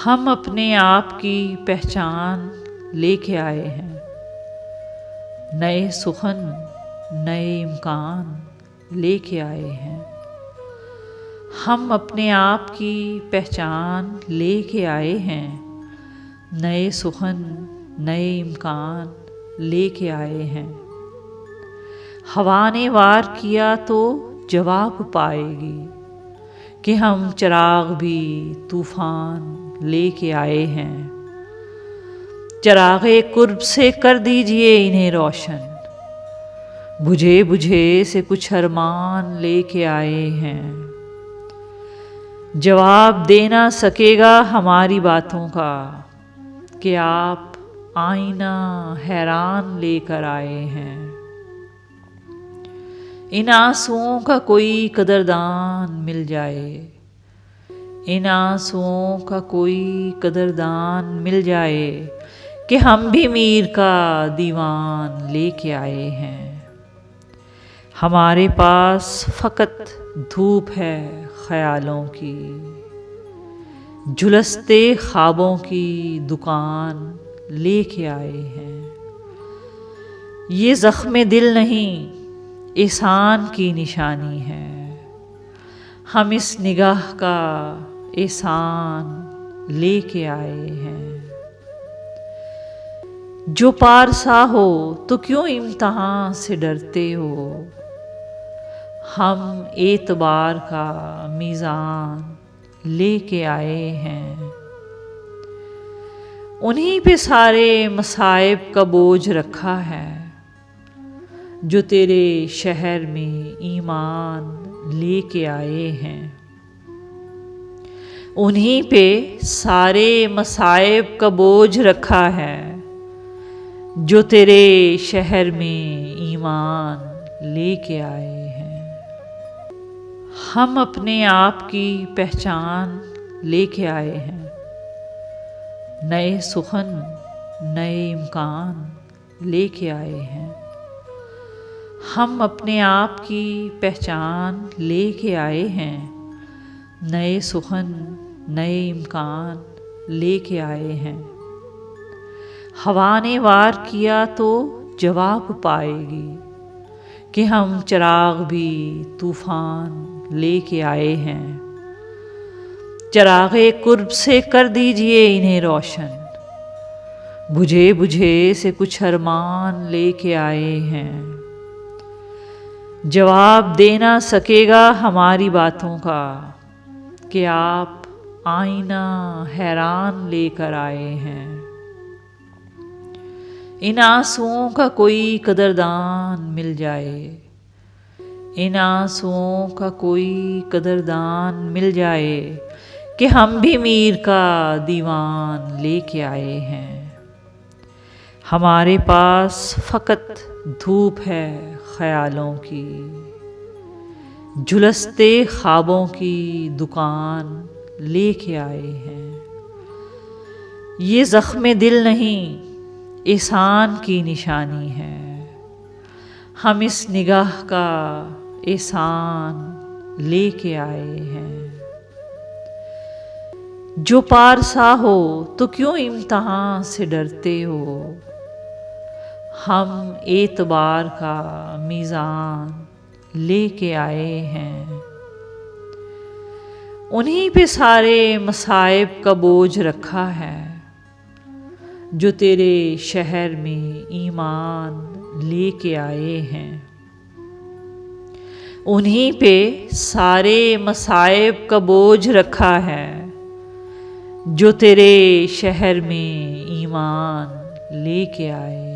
हम अपने आप की पहचान लेके आए हैं। नए सुखन, नए इम्कान लेके आए हैं। हम अपने आप की पहचान लेके आए हैं। नए सुखन, नए इम्कान लेके आए हैं। हवा ने वार किया तो जवाब पाएगी कि हम चिराग भी तूफान लेके आए हैं। चिरागे कुर्ब से कर दीजिए इन्हें रोशन, बुझे बुझे से कुछ अरमान लेके आए हैं। जवाब दे ना सकेगा हमारी बातों का कि आप आईना हैरान लेकर आए हैं। इन आंसुओं का कोई कदरदान मिल जाए, इन आंसुओं का कोई कदरदान मिल जाए कि हम भी मीर का दीवान लेके आए हैं। हमारे पास फ़कत धूप है ख़यालों की, झुलसते ख्वाबों की दुकान लेके आए हैं। ये ज़ख्म दिल नहीं, एहसान की निशानी है। हम इस निगाह का एहसान लेके आए हैं। जो पारसा हो तो क्यों इम्तिहान से डरते हो। हम एतबार का मीज़ान लेके आए हैं। उन्हीं पे सारे मसाइब का बोझ रखा है, जो तेरे शहर में ईमान लेके आए हैं। उन्हीं पे सारे मसाइब का बोझ रखा है, जो तेरे शहर में ईमान लेके आए हैं। हम अपने आप की पहचान लेके आए हैं। नए सुखन, नए इम्कान लेके आए हैं। हम अपने आप की पहचान लेके आए हैं। नए सुखन, नए इम्कान लेके आए हैं। हवा ने वार किया तो जवाब पाएगी कि हम चिराग भी तूफान लेके आए हैं। चिरागे कुर्ब से कर दीजिए इन्हें रोशन, बुझे बुझे से कुछ अरमान लेके आए हैं। जवाब दे ना सकेगा हमारी बातों का कि आप आईना हैरान लेकर आए हैं। इन आंसुओं का कोई कदरदान मिल जाए, इन आंसुओं का कोई कदरदान मिल जाए कि हम भी मीर का दीवान लेके आए हैं। हमारे पास फ़कत धूप है ख़यालों की, झुलसते ख्वाबों की दुकान लेके आए हैं। ये ज़ख्म दिल नहीं, एहसान की निशानी है। हम इस निगाह का एहसान लेके आए हैं। जो पारसा हो तो क्यों इम्तिहान से डरते हो। हम एतबार का मीज़ान लेके आए हैं। उन्हीं पे सारे मसाइब का बोझ रखा है, जो तेरे शहर में ईमान लेके आए हैं। उन्हीं पे सारे मसाइब का बोझ रखा है, जो तेरे शहर में ईमान लेके आए।